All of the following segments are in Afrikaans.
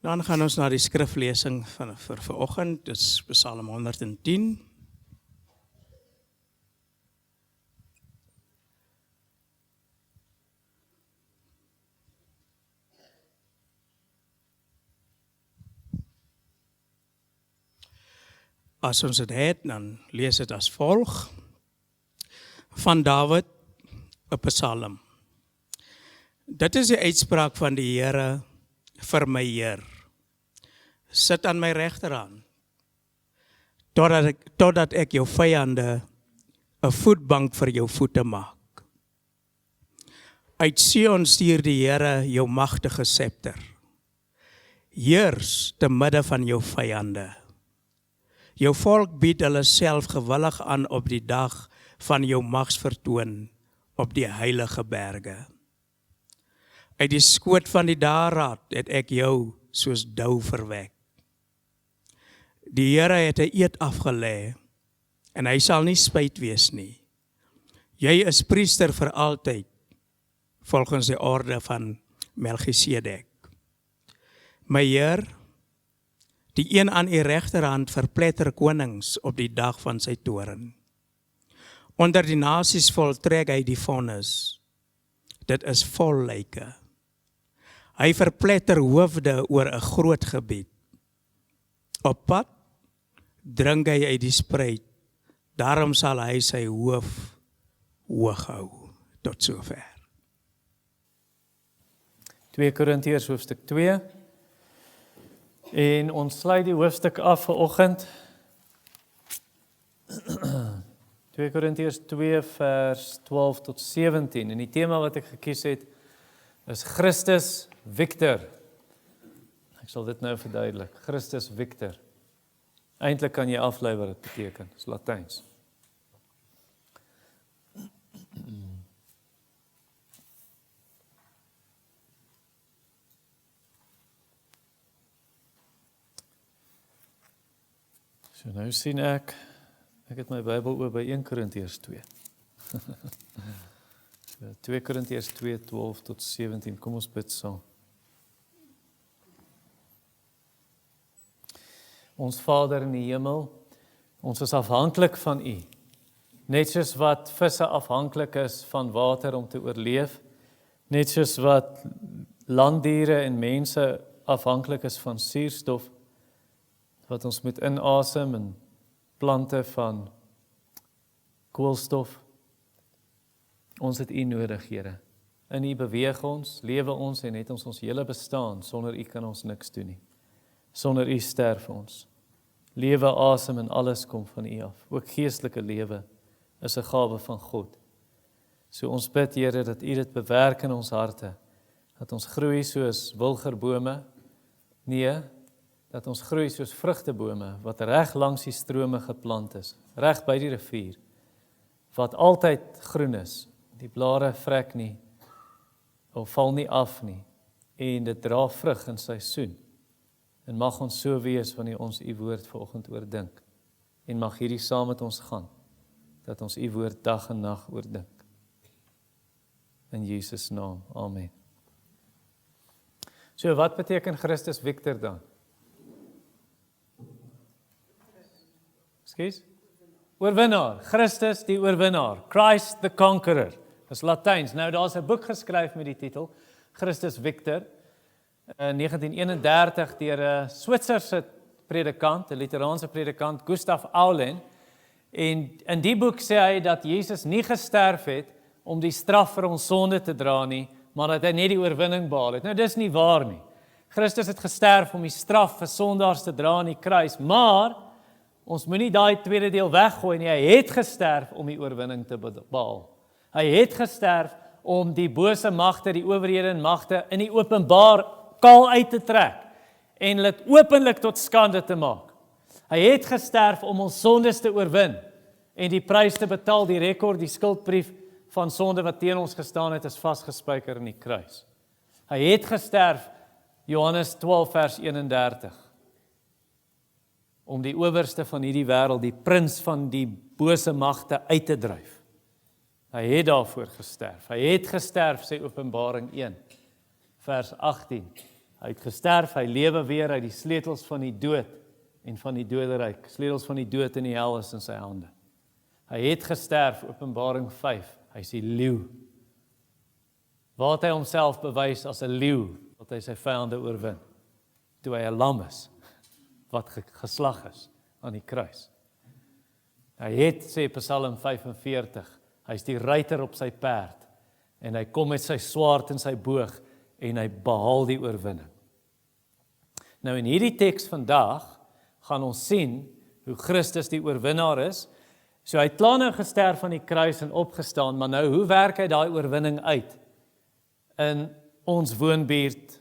Dan gaan ons na die skriflesing vir vanoggend, dit is Psalm 110. As ons dit het, dan lees dit as volg. Van Dawid, 'n psalm. Dit is die uitspraak van die Here vir my Heer. Sit aan my regterhand, totdat ek jou vyande 'n voetbank vir jou voete maak. Uit Sion stuur die Here jou magtige scepter. Heers te midde van jou vyande. Jou volk bied hulle self gewillig aan op die dag van jou magsvertoon op die heilige berge. Uit die skoot van die dageraad het ek jou soos dou verwek. Die Here het 'n eed afgelê en hy sal nie spyt wees nie. Jy is priester vir altyd, volgens die orde van Melchisedek. My Heer, die een aan u regterhand verpletter konings op die dag van sy toorn. Onder die nasies voltrek hy die vonnis. Dit is vol lyke. Hy verpletter hoofde oor 'n groot gebied. Op pad drink hy uit die spruit, daarom sal hy sy hoof hoog hou. Tot sover. 2 Korintiërs hoofstuk 2. En ons sluit die hoofstuk af vanoggend. 2 Korintiërs 2 vers 12 tot 17. En die tema wat ek gekies het is Christus Victor. Ek sal dit nou verduidelik. Christus Victor. Eintlik kan jy aflei wat dit beteken. Dit is Latyns. So nou sien ek het my Bybel oop by 1 Korintiërs 2. 2 Korintiërs 2, 12 tot 17. Kom ons bid saam. Ons Vader in die hemel, ons is afhanklik van U. Net soos wat visse afhanklik is van water om te oorleef, net soos wat landdiere en mense afhanklik is van suurstof, wat ons moet inasem en plante van koolstof. Ons het U nodig, Here. In U beweeg ons, lewe ons en het ons hele bestaan. Sonder U kan ons niks doen nie. Sonder U sterf ons. Lewe, asem en alles kom van U af. Ook geestelike lewe is 'n gawe van God. So ons bid, Here, dat U dit bewerk in ons harte. Dat ons groei soos wilgerbome. Nee, dat ons groei soos vrugtebome wat reg langs die strome geplant is, reg by die rivier, wat altyd groen is. Die blare vrek nie, of val nie af nie, en dit dra vrug in seisoen. En mag ons so wees wanneer ons U woord vanoggend oordink, en mag hierdie saam met ons gaan, dat ons U woord dag en nag oordink. In Jesus naam, amen. So, wat beteken Christus Victor dan? Excuse? Oorwinnaar, Christus die oorwinnaar, Christ the Conqueror, dat is Latyns. Nou daar is 'n boek geskryf met die titel, Christus Victor, in 1931 deur 'n Switserse predikant, 'n Luteraanse predikant, Gustav Aulén, en in die boek sê hy dat Jesus nie gesterf het om die straf vir ons sonde te dra nie, maar dat hy net die oorwinning behaal het. Nou dis nie waar nie. Christus het gesterf om die straf vir sondaars te dra aan die kruis, maar ons moenie daai tweede deel weggooi nie. Hy het gesterf om die oorwinning te behaal. Hy het gesterf om die bose magte, die owerhede en magte in die openbaar kaal uit te trek en dit openlik tot skande te maak. Hy het gesterf om ons sondes te oorwin en die prys te betaal, die rekord, die skuldbrief van sonde wat teen ons gestaan het, is vasgespijker in die kruis. Hy het gesterf, Johannes 12 vers 31. Om die owerste van hierdie wêreld, die prins van die bose magte uit te dryf. Hy het daarvoor gesterf. Hy het gesterf, sê Openbaring 1, vers 18. Hy het gesterf, hy lewe weer, hy het die sleutels van die dood en van die doderyk. Sleutels van die dood en die hel is in sy hande. Hy het gesterf, Openbaring 5, hy is die leeu. Waar het hy homself bewys as 'n leeu, wat hy sy vyande oorwin? Toe hy 'n lam is, wat geslag is aan die kruis. Hy het, sê Psalm 45, hy is die ruiter op sy perd, en hy kom met sy swaard en sy boog, en hy behaal die oorwinning. Nou in hierdie teks vandag, gaan ons sien, hoe Christus die oorwinnaar is. So hy het klaar nou gesterf aan die kruis en opgestaan, maar nou, hoe werk hy daai oorwinning uit? In ons woonbuurt,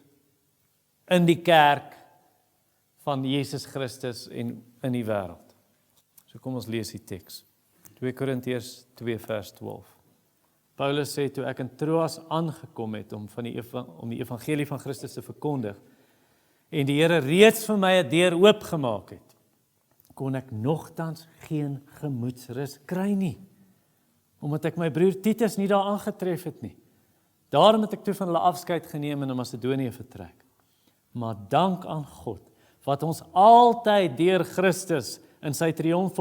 in die kerk van Jesus Christus en in die wêreld. So kom ons lees die teks. 2 Korintiërs 2 vers 12. Paulus sê, toe ek in Troas aangekom het om die evangelie van Christus te verkondig, en die Here reeds vir my 'n deur oopgemaak het, kon ek nogtans geen gemoedsrus kry nie, omdat ek my broer Titus nie daar aangetref het nie. Daarom het ek toe van hulle afskeid geneem en na Macedonië vertrek. Maar dank aan God, wat ons altyd deur Christus in sy triomf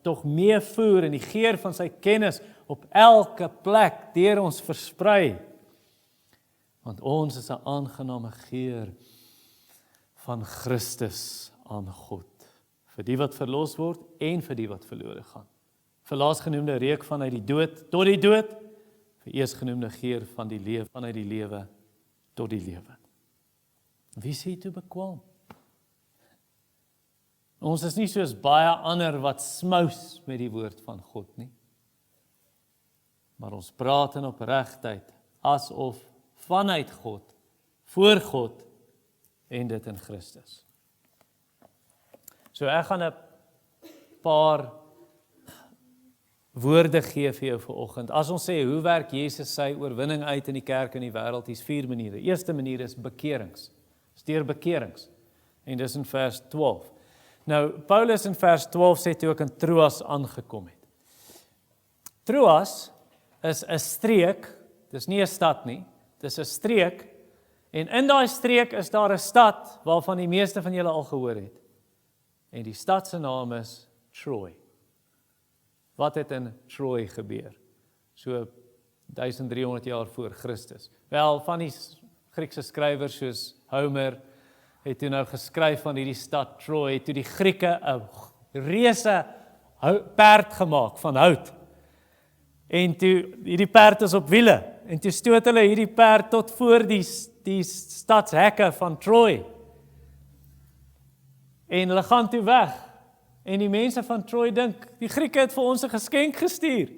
tog meevoer en die geur van sy kennis op elke plek deur ons versprei. Want ons is 'n aangename geur van Christus aan God, vir die wat verlos word en vir die wat verlore gaan. Vir laasgenoemde reuk vanuit die dood tot die dood, vir eersgenoemde geur van die lewe, vanuit die lewe tot die lewe. Wie is hier toe bekwaam? Ons is nie soos baie ander wat smous met die woord van God nie. Maar ons praat in opregtheid, asof vanuit God, voor God, en dit in Christus. So ek gaan 'n paar woorde gee vir jou vanoggend. As ons sê, hoe werk Jesus sy oorwinning uit in die kerk en die wêreld, hier's 4 maniere. Eerste manier is bekerings. Dis deur bekerings. En dis in vers 12. Nou, Paulus in vers 12 sê toe ek in Troas aangekom het. Troas is 'n streek, dis nie 'n stad nie, dis 'n streek, en in daai streek is daar 'n stad waarvan die meeste van julle al gehoor het. En die stad se naam is Troy. Wat het in Troy gebeur? So 1300 jaar voor Christus. Wel, van die Griekse skrywers soos Homer het toe nou geskryf van hierdie stad Troy, toe die Grieke 'n reuse perd gemaak van hout. En toe, hierdie perd is op wiele, en toe stoot hulle hierdie perd tot voor die stadshekke van Troy. En hulle gaan toe weg. En die mense van Troy dink, die Grieke het vir ons 'n geskenk gestuur.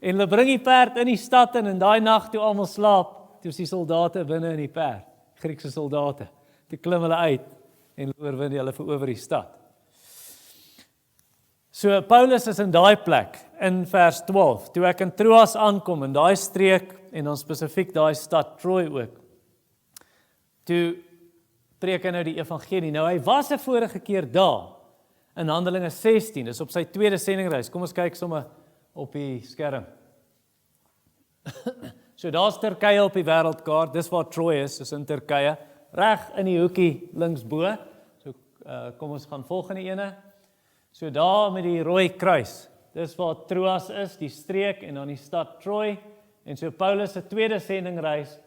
En hulle bring die perd in die stad in, en daai nag toe almal slaap, toe is die soldate binne in die perd, Griekse soldate. Toe klim hulle uit, en oorwin hulle verower die stad. So Paulus is in daai plek, in vers 12, toe ek in Troas aankom, in daai streek, en dan spesifiek daai stad Troy ook, toe preek hy nou die evangelie. Nou hy was 'n vorige keer daar, in Handelinge 16, dis op sy tweede sendingreis. Kom ons kyk sommer op die skerm. So daar's Turkye op die wêreldkaart, dis waar Troy is in Turkye, reg in die hoekie linksbo. So kom ons gaan volgende ene. So daar met die rooi kruis, dis waar Troas is, die streek, en dan die stad Troy. En so Paulus se tweede sendingreis,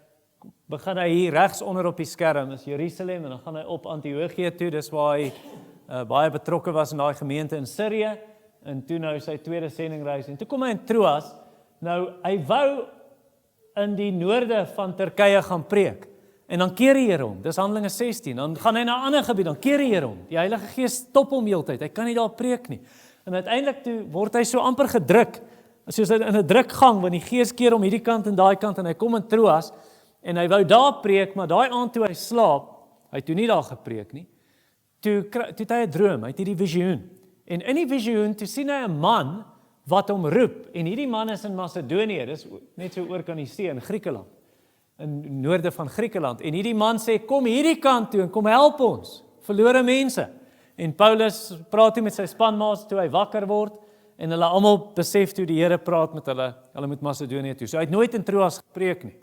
begin hy hier regs onder op die skerm, is Jerusalem, en dan gaan hy op Antiochië toe, dis waar hy baie betrokke was in daai gemeente in Sirië, en toe nou sy tweede sendingreis, en toe kom hy in Troas. Nou, hy wou in die noorde van Turkye gaan preek, en dan keer die Here hom, dis Handelinge 16, dan gaan hy na 'n ander gebied, dan keer die Here hom, die Heilige Gees stop hom heeltyd, hy kan nie daar preek nie, en uiteindelik toe word hy so amper gedruk, soos in 'n drukgang, want die Gees keer hom hierdie kant en daai kant, en hy kom in Troas, en hy wou daar preek, maar daai aand toe hy slaap, hy het toe nie daar gepreek nie, toe het hy 'n droom, hy het hierdie visioen, en in die visioen, toe sien hy 'n man, wat hom roep, en hierdie man is in Macedonië, dis net so oor kan die see, in Griekeland, in noorde van Griekeland, en hierdie man sê, kom hierdie kant toe, en kom help ons, verlore mense, en Paulus praat toe met sy spanmaats, toe hy wakker word, en hulle almal besef toe die Here praat met hulle moet Macedonië toe, so hy het nooit in Troas gepreek nie.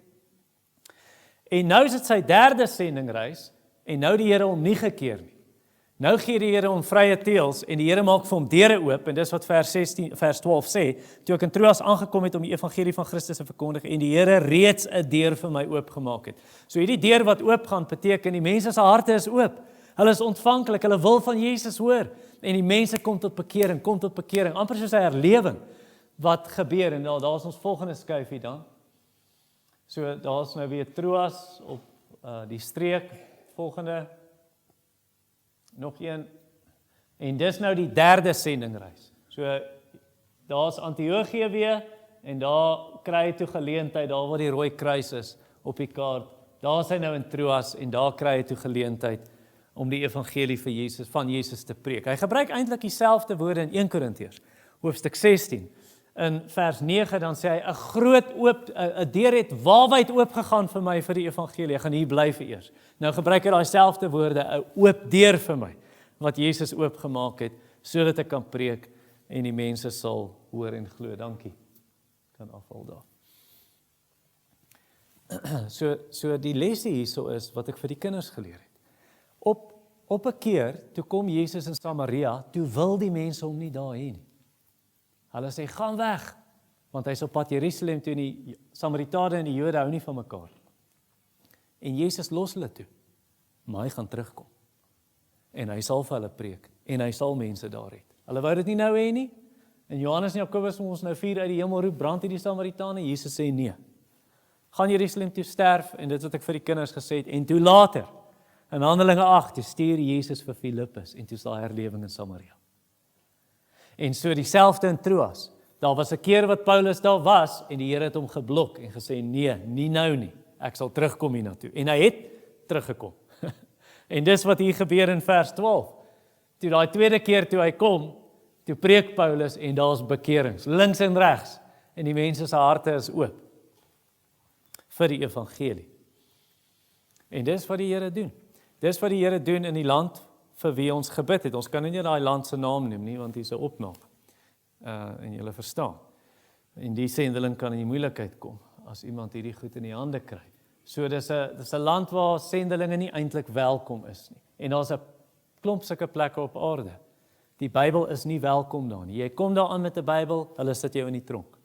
En nou is dit sy derde sendingreis, en nou die Here hom nie gekeer nie. Nou gee die Here hom vrye teels, en die Here maak vir hom deure oop, en dis wat vers 12 sê, toe ek in Troas aangekom het om die evangelie van Christus te verkondig, en die Here reeds 'n deur vir my oopgemaak het. So hierdie deur wat oopgaan, beteken die mense se harte is oop. Hulle is ontvanklik, hulle wil van Jesus hoor, en die mense kom tot bekering, amper soos 'n herlewing wat gebeur, en daar is ons volgende skuifie dan. So daar is nou weer Troas op die streek, volgende, nog een, en dis nou die derde sendingreis. So daar is Antiochië weer, en daar kry hy toe geleentheid, daar waar die rooi kruis is op die kaart, daar is hy nou in Troas, en daar kry hy toe geleentheid om die evangelie van Jesus te preek. Hy gebruik eintlik dieselfde woorde in 1 Korintiërs, hoofstuk 16. In vers 9 dan sê hy, 'n deur het waarwyd oopgegaan vir my vir die evangelie, ek gaan hier bly vir eers. Nou gebruik hy daai selfde woorde, 'n oop deur vir my, wat Jesus oopgemaak het, sodat ek kan preek, en die mense sal hoor en glo. Dankie. Kan afval daar. So die lesse hierso is, wat ek vir die kinders geleer het. Op 'n keer, toe kom Jesus in Samaria, toe wil die mense hom nie daar hê nie. Hulle sê, gaan weg, want hy is op pad Jerusalem toe, en die Samaritane en die Jode hou nie van mekaar. En Jesus los hulle toe, maar hy gaan terugkom. En hy sal vir hulle preek, en hy sal mense daar het. Hulle wou dit nie nou hê nie, en Johannes en Jakobus ons nou vuur uit die hemel roep, brand hierdie Samaritane, Jesus sê nee. Gaan Jerusalem toe sterf, en dit wat ek vir die kinders gesê het, en toe later, in Handelinge 8, toe stuur Jesus vir Filippus, en toe is daar herlewing in Samaria. En so dieselfde in Troas. Daar was 'n keer wat Paulus daar was, en die Here het hom geblok, en gesê, nee, nie nou nie, ek sal terugkom hiernatoe. En hy het teruggekom. En dis wat hier gebeur in vers 12. Toe daai tweede keer toe hy kom, toe preek Paulus, en daar's bekerings, links en regs, en die mense se harte is oop vir die evangelie. En dis wat die Here doen. Dis wat die Here doen in die land vir wie ons gebid het. Ons kan nie daai land se naam noem nie, want hier is 'n opname. En julle verstaan. En die sendeling kan in die moeilikheid kom, as iemand hierdie goed in die hande kry. So dis 'n land waar sendelinge nie eintlik welkom is nie. En daar's 'n klomp sulke plekke op aarde. Die Bybel is nie welkom daar nie. Jy kom daar aan met 'n Bybel, hulle sit jou in die tronk.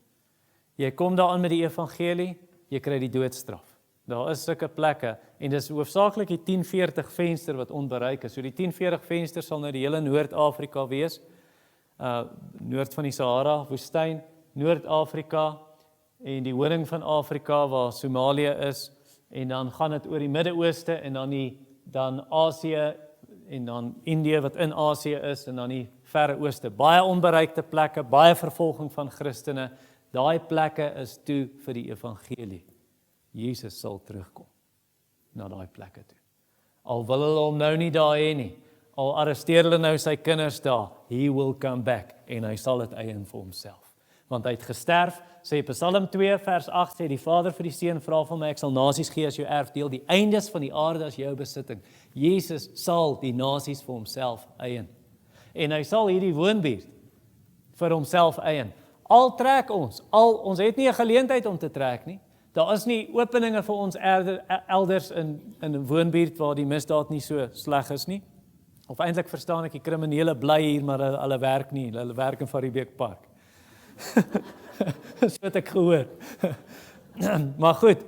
Jy kom daar aan met die evangelie, jy kry die doodstraf. Daar is sulke plekke, en dis hoofsaaklik die 1040 venster wat onbereik is. So die 1040 venster sal nou die hele Noord-Afrika wees, noord van die Sahara woestyn, Noord-Afrika, en die horing van Afrika waar Somalië is, en dan gaan dit oor die Midde-Ooste, en dan Asië, en dan Indië wat in Asië is, en dan die Verre Ooste. Baie onbereikte plekke, baie vervolging van Christene, daai plekke is toe vir die evangelie. Jesus sal terugkom na daai plekke toe. Al wil hulle hom nou nie daar hê nie, al arresteer hulle nou sy kinders daar, he will come back, en hy sal dit eien vir homself. Want hy het gesterf, sê Psalm 2 vers 8, sê die Vader vir die Seun, vra van my, ek sal nasies gee as jou erfdeel, die eindes van die aarde as jou besitting. Jesus sal die nasies vir homself eien. En hy sal hierdie woonbuurt vir homself eien. Al trek ons het nie 'n geleentheid om te trek nie. Daar is nie openinge vir ons elders in 'n woonbuurt waar die misdaad nie so sleg is nie. Of eintlik verstaan ek, die kriminele bly hier, maar hulle werk nie. Hulle werk in Fariebeek Park. So het ek gehoor. Maar goed,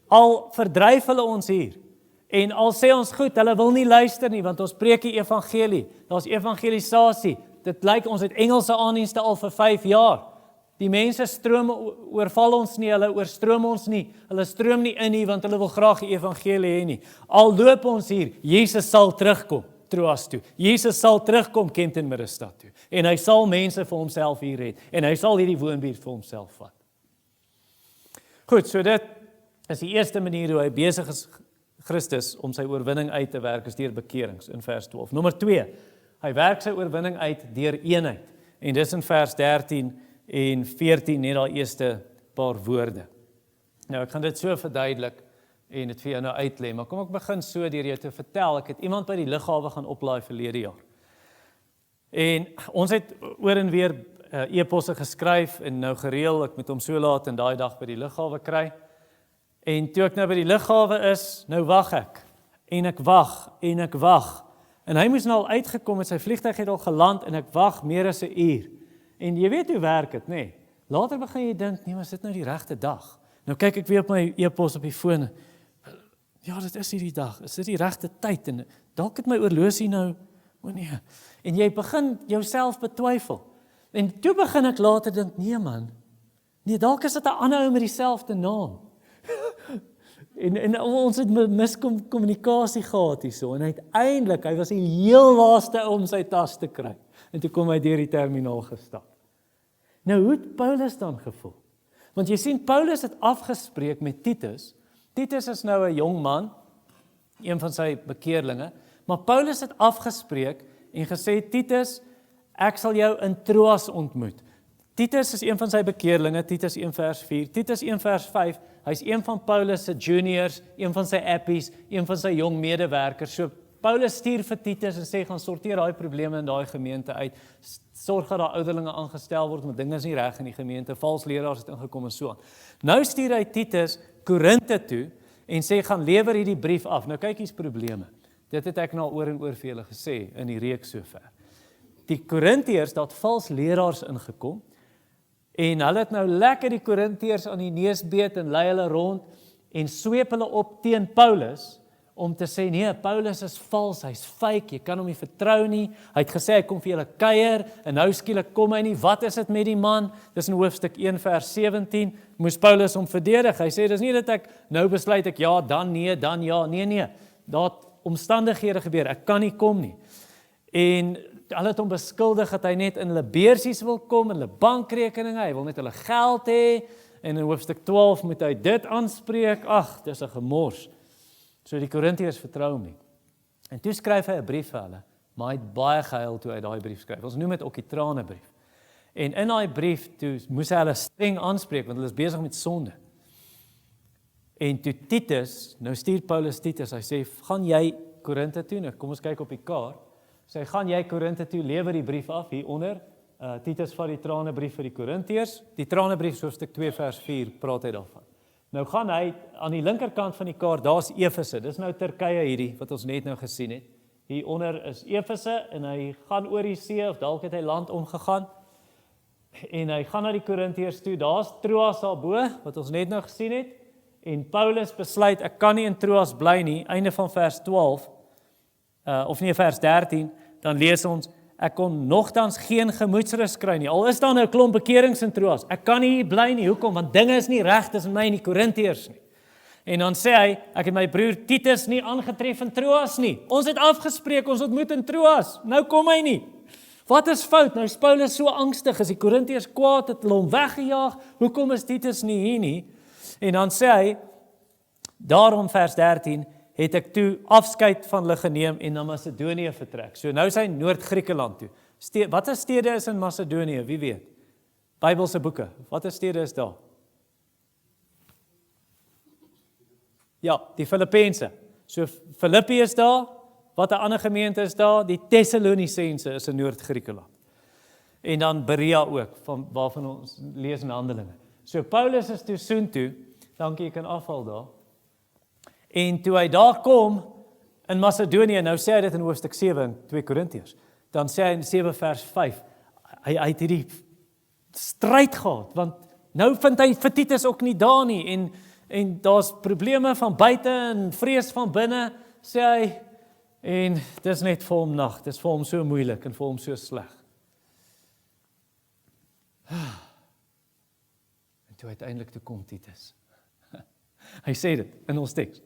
al verdryf hulle ons hier, en al sê ons goed, hulle wil nie luister nie, want ons preek die evangelie, daar's evangelisasie. Dit lyk ons het Engelse aandienste al vir 5 jaar. Die mense oorval ons nie, hulle oorstroom ons nie, hulle stroom nie in nie, want hulle wil graag die evangelie hê nie. Al loop ons hier, Jesus sal terugkom, Troas toe. Jesus sal terugkom, Kempton Middestad toe. En hy sal mense vir homself hier red, en hy sal hierdie woonbuurt vir homself vat. Goed, so dit is die eerste manier hoe hy besig is, Christus, om sy oorwinning uit te werk, is deur bekerings, in vers 12. Nommer 2, hy werk sy oorwinning uit deur eenheid, en dis in vers 13 en 14, net daai eerste paar woorde. Nou, ek gaan dit so verduidelik, en dit vir jou nou uitlê, maar kom ek begin so deur jou te vertel. Ek het iemand by die lughawe gaan oplaai verlede jaar. En ons het oor en weer e-posse geskryf, en nou gereël, ek moet hom so laat en daai dag by die lughawe kry. En toe ek nou by die lughawe is, nou wag ek. En ek wag, en ek wag. En hy moes nou al uitgekom het, sy vliegtuig het al geland, en ek wag meer as 'n uur. En jy weet hoe werk dit, nê? Later begin jy dink, nee, maar is dit nou die regte dag? Nou kyk ek weer op my e-pos op die foon. Ja, dit is hierdie dag. Is dit die regte tyd? En dalk het my oorlosie nou, o nee. En jy begin jouself betwyfel. En toe begin ek later dink, nee man. Nee, dalk is dit 'n ander ou met dieselfde naam. en ons het miskommunikasie gehad hierso. En uiteindelik, hy was die heel laaste om sy tas te kry. En toe kom hy deur die terminaal gestap. Nou, hoe het Paulus dan gevoel? Want jy sien, Paulus het afgespreek met Titus. Titus is nou 'n jong man, een van sy bekeerlinge, maar Paulus het afgespreek en gesê, Titus, ek sal jou in Troas ontmoet. Titus is een van sy bekeerlinge, Titus 1 vers 4, Titus 1 vers 5, hy is een van Paulus se juniors, een van sy appies, een van sy jong medewerkers. So Paulus stuur vir Titus en sê, gaan sorteer daai probleme in daai gemeente uit, sorg dat daar ouderlinge aangestel word, want dinge is nie reg in die gemeente, vals leraars het ingekom en so aan. Nou stuur hy Titus Korinte toe en sê, gaan lewer hierdie brief af. Nou kyk hier's probleme. Dit het ek nou oor en oor vir julle gesê in die reeks sover. Die Korintiërs, daar het vals leraars ingekom, en hulle het nou lekker die Korintiërs aan die neus beet en lei hulle rond en sweep hulle op teen Paulus om te sê, nee, Paulus is vals, hy's fake, jy kan hom nie vertrou nie. Hy het gesê, hy kom vir julle kuier, en nou skielik kom hy nie. Wat is dit met die man? Dis in hoofstuk 1 vers 17, moes Paulus hom verdedig. Hy sê, dis nie dat ek nou besluit ek ja, dan nee, dan ja. Nee, daar het omstandighede gebeur, ek kan nie kom nie. En hulle het hom beskuldig dat hy net in hulle beursies wil kom, in hulle bankrekeninge, hy wil net hulle geld hê, en in hoofstuk 12 moet hy dit aanspreek. Ag, dis 'n gemors. So die Korintiërs vertrou hom nie. En toe skryf hy 'n brief vir hulle, maar hy het baie gehuil toe hy daai brief skryf. Ons noem dit ook die tranebrief. En in daai brief toe moes hy hulle streng aanspreek, want hulle is besig met sonde. En toe Titus, nou stuur Paulus Titus, hy sê, gaan jy Korinte toe? Nou kom ons kyk op die kaart. Sê, gaan jy Korinte toe, lewer die brief af hieronder. Titus vat die tranebrief vir die Korintiërs. Die tranebrief hoofstuk 2 vers 4 praat hy daarvan. Nou gaan hy aan die linkerkant van die kaart, daar's Efese. Dis nou Turkye hierdie wat ons net nou gesien het. Hieronder is Efese en hy gaan oor die see of dalk het hy land omgegaan. En hy gaan na die Korintiërs toe. Daar's Troas daarbo wat ons net nou gesien het. En Paulus besluit ek kan nie in Troas bly nie. Einde van vers 12 of nie vers 13, dan lees ons, ek kon nogtans geen gemoedsrus kry nie, al is daar nou 'n klomp bekerings in Troas, ek kan nie hier bly nie, hoekom? Want dinge is nie reg tussen my en die Korintiërs nie. En dan sê hy, ek het my broer Titus nie aangetref in Troas nie, ons het afgespreek, ons ontmoet in Troas, nou kom hy nie. Wat is fout? Nou is Paulus so angstig, is die Korintiërs kwaad, het hulle hom weggejaag, hoekom is Titus nie hier nie? En dan sê hy, daarom vers 13, het ek toe afskeid van hulle geneem en na Macedonië vertrek. So nou is hy Noord-Griekeland toe. Watter stede is in Macedonië, wie weet? Bybelse boeke, watter stede is daar? Ja, die Filippense. So Filippi is daar, wat 'n ander gemeente is daar? Die Thessalonisense is in Noord-Griekeland. En dan Berea ook, waarvan ons lees in Handelinge. So Paulus is toe soontoe, dankie, ek kan afval daar. En toe hy daar kom, in Macedonië, nou sê hy dit in hoofstuk 7 in 2 Korintiërs, dan sê hy in 7 vers 5, hy het hierdie stryd gehad, want nou vind hy vir Titus ook nie daar nie, en daar's probleme van buite en vrees van binne, sê hy, en dis net vir hom nag, dis vir hom so moeilik en vir hom so sleg. En toe uiteindelik toe kom Titus. Hy sê dit in ons teks.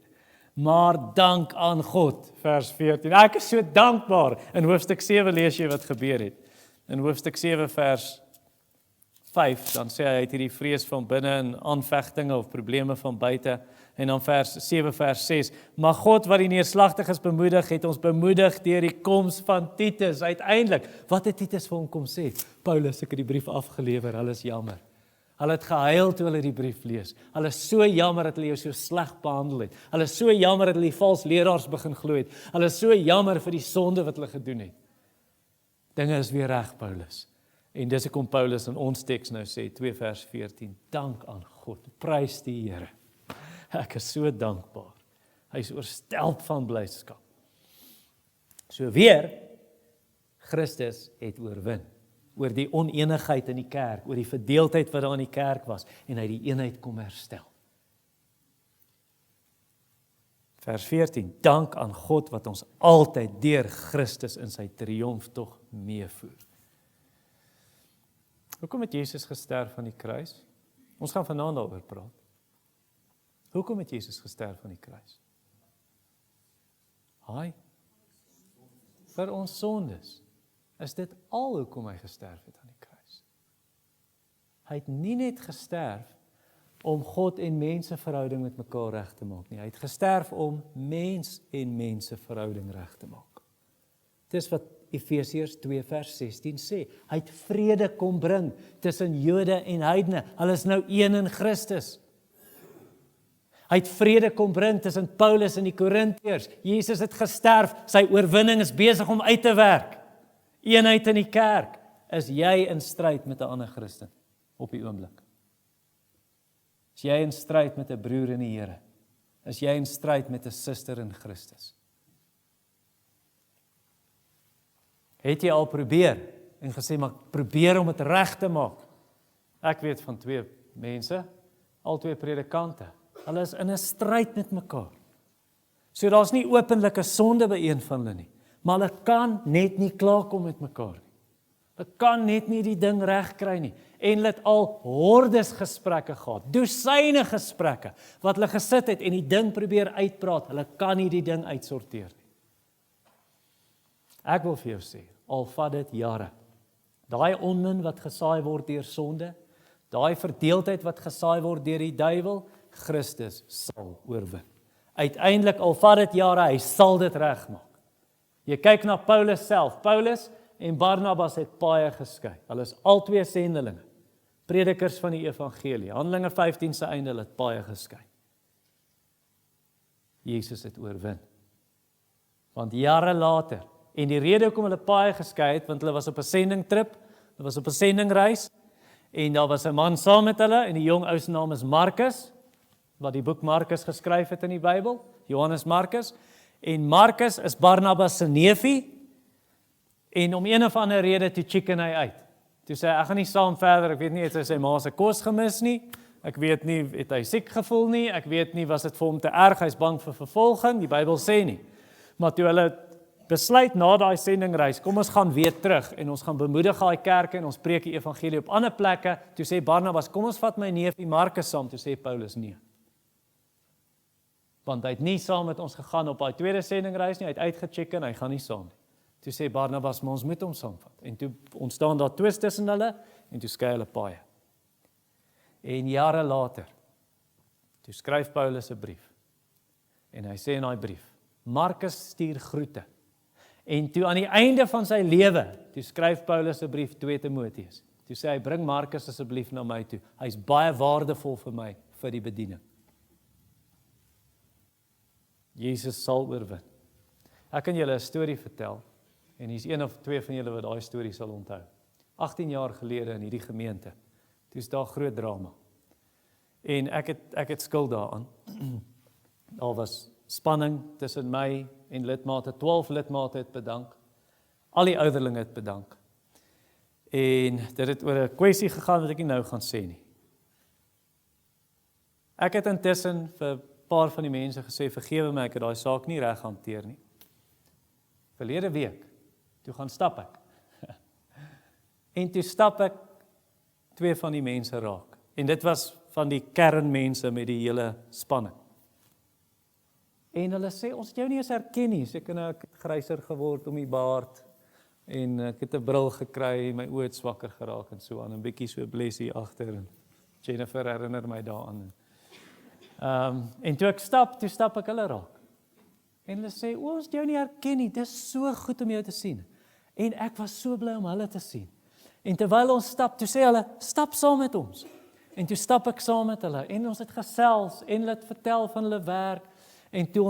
Maar dank aan God, vers 14. Ek is so dankbaar. In hoofstuk 7 lees jy wat gebeur het. In hoofstuk 7 vers 5, dan sê hy het hierdie vrees van binne en aanvegtinge of probleme van buite. En dan vers 7 vers 6, maar God wat die neerslagtiges bemoedig, het ons bemoedig deur die koms van Titus. Uiteindelik, wat het Titus vir hom kom sê? Paulus, ek het die brief afgelewer, hulle is jammer. Hulle het gehuil toe hulle die brief lees. Hulle is so jammer dat hulle jou so sleg behandel het. Hulle is so jammer dat hulle die vals leraars begin glo het. Hulle is so jammer vir die sonde wat hulle gedoen het. Dinge is weer reg, Paulus. En dis hoekom Paulus in ons teks nou sê, 2 vers 14, dank aan God, prys die Here. Ek is so dankbaar. Hy is oorstelp van blydskap. So weer, Christus het oorwin oor die oneenigheid in die kerk, oor die verdeeldheid wat daar in die kerk was, en hy die eenheid kom herstel. Vers 14, dank aan God wat ons altyd deur Christus in sy triomftog meevoer. Hoekom het Jesus gesterf aan die kruis? Ons gaan vanaand daaroor praat. Hoekom het Jesus gesterf aan die kruis? Vir ons sondes is dit al hoekom hy gesterf het aan die kruis. Hy het nie net gesterf om God en mense verhouding met mekaar reg te maak nie. Hy het gesterf om mens en mense verhouding reg te maak. Dis wat Efesiërs 2 vers 16 sê. Hy het vrede kom bring tussen Jode en heidene. Hulle is nou een in Christus. Hy het vrede kom bring tussen Paulus en die Korintiërs. Jesus het gesterf, sy oorwinning is besig om uit te werk. Eenheid in die kerk. Is jy in stryd met 'n ander Christen op die oomblik? Is jy in stryd met 'n broer in die Here? Is jy in stryd met 'n suster in Christus? Het jy al probeer en gesê, maar probeer om dit reg te maak? Ek weet van 2 mense, al 2 predikante. Hulle is in 'n stryd met mekaar. So daar's nie openlike sonde by een van hulle nie, maar hulle kan net nie klaarkom met mekaar nie. Hulle kan net nie die ding reg kry nie. En hulle het al hordes gesprekke gehad, dosyne gesprekke, wat hulle gesit het en die ding probeer uitpraat. Hulle kan nie die ding uitsorteer nie. Ek wil vir jou sê, al vat dit jare, daai onmin wat gesaai word deur sonde, daai verdeeldheid wat gesaai word deur die duiwel, Christus sal oorwin. Uiteindelik, al vat dit jare, hy sal dit regmaak. Jy kyk na Paulus self. Paulus en Barnabas het paai geskei. Hulle is albei sendelinge, predikers van die evangelie. Handelinge 15 se einde, hulle het paai geskei. Jesus het oorwin. Want jare later, en die rede hoekom hulle paai geskei het, want hulle was op 'n sendingtrip, hulle was op 'n sendingreis, en daar was 'n man saam met hulle, en die jong ou se naam is Markus, wat die boek Markus geskryf het in die Bybel, Johannes Markus, en Markus is Barnabas se neefie, en om een of ander rede toe chicken hy uit. Toe sê hy, ek gaan nie saam verder, ek weet nie, het hy sy ma se kos gemis nie, ek weet nie, het hy siek gevoel nie, ek weet nie, was dit vir hom te erg, hy is bang vir vervolging, die Bybel sê nie. Maar toe hulle besluit na daai sendingreis, kom ons gaan weer terug, en ons gaan bemoedig daai kerke, en ons preek die evangelie op ander plekke, toe sê Barnabas, kom ons vat my neefie Markus saam, toe sê Paulus nee. Want hy het nie saam met ons gegaan op daai tweede sendingreis nie, hy het uitgecheck en hy gaan nie saam nie. Toe sê Barnabas, maar ons moet hom saamvat. En toe ontstaan daar twist tussen hulle, en toe skei hulle paai. En jare later, toe skryf Paulus 'n brief, en hy sê in daai brief, Markus stuur groete. En toe aan die einde van sy lewe, toe skryf Paulus 'n brief 2 Timoteus. Toe sê hy, bring Markus asseblief na my toe. Hy's baie waardevol vir my, vir die bediening. Jesus sal oorwin. Ek kan julle 'n storie vertel, en hier's 1 of 2 van julle wat daai storie sal onthou. 18 jaar gelede in hierdie gemeente, toe is daar groot drama. En ek het skuld daaraan. Daar was spanning tussen my en lidmate, 12 lidmate het bedank, al die ouderlinge het bedank. En dit het oor 'n kwessie gegaan wat ek nie nou gaan sê nie. Ek het intussen vir 'n paar van die mense gesê, vergewe my, ek het daai saak nie reg hanteer nie. Verlede week, toe gaan stap ek. En toe stap ek 2 van die mense raak. En dit was van die kernmense met die hele spanning. En hulle sê, ons het jou nie eens herken nie. Ek het gryser geword om die baard, en ek het 'n bril gekry, my oë het swakker geraak, en so aan, 'n bietjie so blesie agter, en Jennifer herinner my daaraan. En toe ek stap ek hulle raak. En hulle sê, ons het jou nie herken nie, dit is so goed om jou te sien. En ek was so bly om hulle te sien. En terwyl ons stap, toe sê hulle, stap saam met ons. En toe stap ek saam met hulle, en ons het gesels, en hulle het vertel van hulle werk, en toe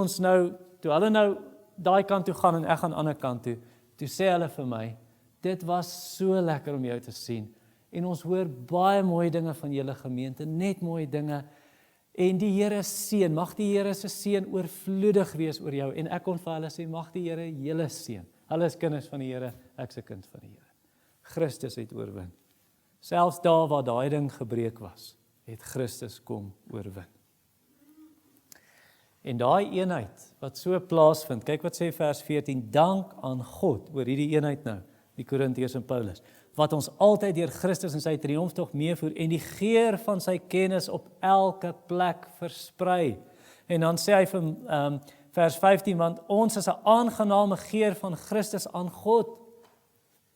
hulle nou daai kant toe gaan, en ek gaan ander kant toe, toe sê hulle vir my, dit was so lekker om jou te sien, en ons hoor baie mooi dinge van julle gemeente, net mooi dinge, En die Here seën, mag die Here se seën oorvloedig wees oor jou. En ek kon vir hulle sê, mag die Here julle seën. Hulle is kinders van die Here, ek se kind van die Here. Christus het oorwin. Selfs daar waar daai ding gebreek was, het Christus kom oorwin. En daai eenheid wat so plaasvind, kyk wat sê vers 14, dank aan God oor hierdie eenheid nou, die Korintiërs en Paulus, wat ons altyd deur Christus in sy triomftog meevoer en die geur van sy kennis op elke plek versprei. En dan sê hy van vers 15, want ons is 'n aangename geur van Christus aan God,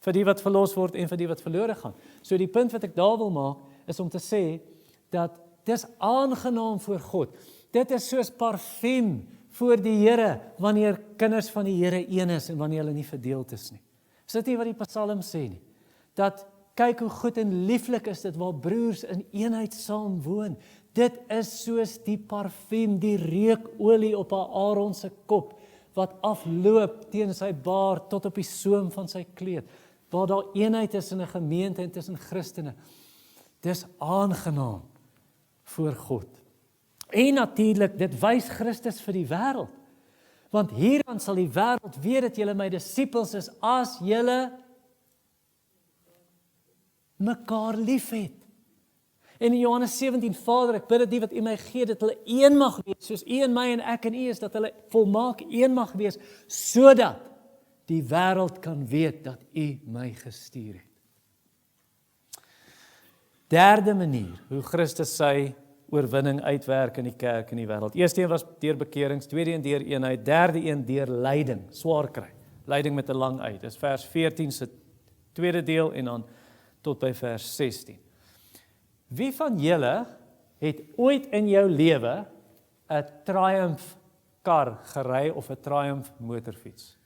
vir die wat verlos word en vir die wat verlore gaan. So die punt wat ek daar wil maak, is om te sê, dat dis aangenaam voor God. Dit is soos parfuum voor die Here, wanneer kinders van die Here een is, en wanneer hulle nie verdeeld is nie. Is dit nie wat die Psalm sê nie? Dat, kyk hoe goed en lieflik is dit, waar broers in eenheid saam woon. Dit is soos die parfuum, die reukolie op Aaron se kop, wat afloop teen sy baard, tot op die soem van sy kleed, waar daar eenheid is in 'n gemeente en tussen Christene. Dis aangenaam voor God. En natuurlik, dit wys Christus vir die wêreld. Want hieraan sal die wêreld weet dat julle my disippels is, as julle mekaar liefhet. En in Johannes 17, Vader, ek bid dat die wat U my gee, dat hulle een mag wees, soos U in my en ek in U is, dat hulle volmaak een mag wees, sodat die wêreld kan weet dat U my gestuur het. Derde manier, hoe Christus sy oorwinning uitwerk in die kerk en die wêreld. Eerste een was deur bekerings, tweede een deur eenheid, derde een deur lyding, swaar kry. Lyding met 'n lang uit. Dis vers 14 se tweede deel en dan tot by vers 16. Wie van julle het ooit in jou lewe 'n Triumph kar gery of 'n Triumph motorfiets?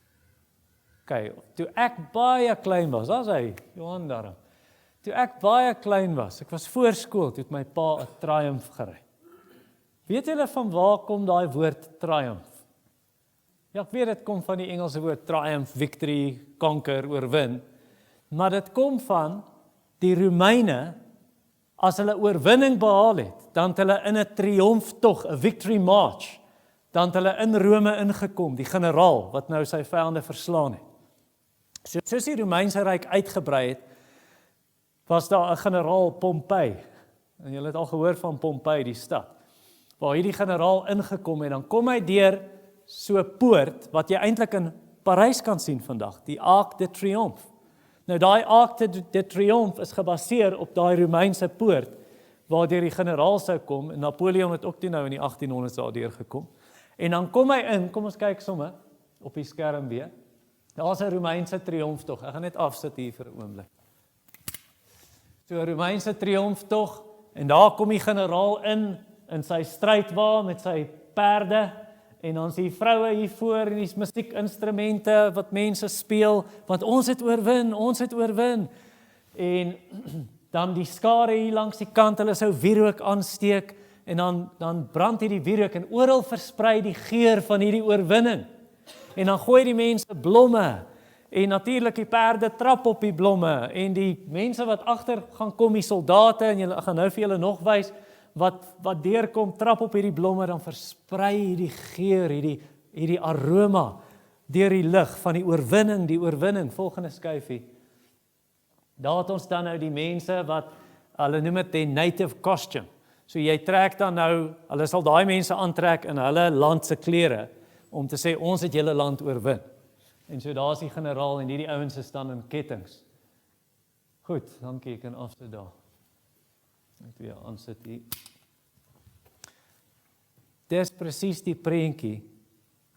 Kyk, toe ek baie klein was, daar's hy, Johan daar. Toe ek baie klein was, ek was voor skool, toe het my pa 'n Triumph gery. Weet julle van waar kom daai woord Triumph? Ja, ek weet dit kom van die Engelse woord Triumph, victory, conquer, oorwin, maar dit kom van die Romeine, as hulle oorwinning behaal het, dan het hulle in 'n triomftog, 'n victory march, dan het hulle in Rome ingekom, die generaal, wat nou sy vyande verslaan het. Soos die Romeinse ryk uitgebrei het, was daar 'n generaal Pompei, en julle het al gehoor van Pompei, die stad, waar hierdie generaal ingekom het, dan kom hy deur so 'n poort, wat jy eintlik in Parys kan sien vandag, die Arc de Triomphe. Nou daai Arc de Triomphe is gebaseer op daai Romeinse poort, waardeur die generaal sou kom, en Napoleon het ook toe nou in die 1800s daardeur gekom. En dan kom hy in, kom ons kyk sommer op die skerm weer. Daar's 'n Romeinse triomftog. Ek gaan net afsit hier vir 'n oomblik. So 'n Romeinse triomftog, en daar kom die generaal in sy strydwa met sy perde, en dan is die vroue hier voor, en die musiekinstrumente wat mense speel, want ons het oorwin. En dan die skare hier langs die kant, hulle sou wierook aansteek, en dan brand hierdie wierook, en oral versprei die geur van hierdie oorwinning. En dan gooi die mense blomme, en natuurlik die perde trap op die blomme, en die mense wat agter gaan kom, die soldate, en ek gaan nou vir julle nog wys, wat deurkom, trap op hierdie blomme, dan versprei hierdie geur, hierdie aroma, deur die lug van die oorwinning, volgende skyfie. Daar het ons dan nou die mense wat, hulle noem dit die native costume, so jy trek dan nou, hulle sal daai mense aantrek in hulle land se klere, om te sê, ons het julle land oorwin. En so daar is die generaal, en hierdie ouens staan in kettings. Goed, dankie, ek kan afsit daar. Net weer aansit hier. Dis presies die prentjie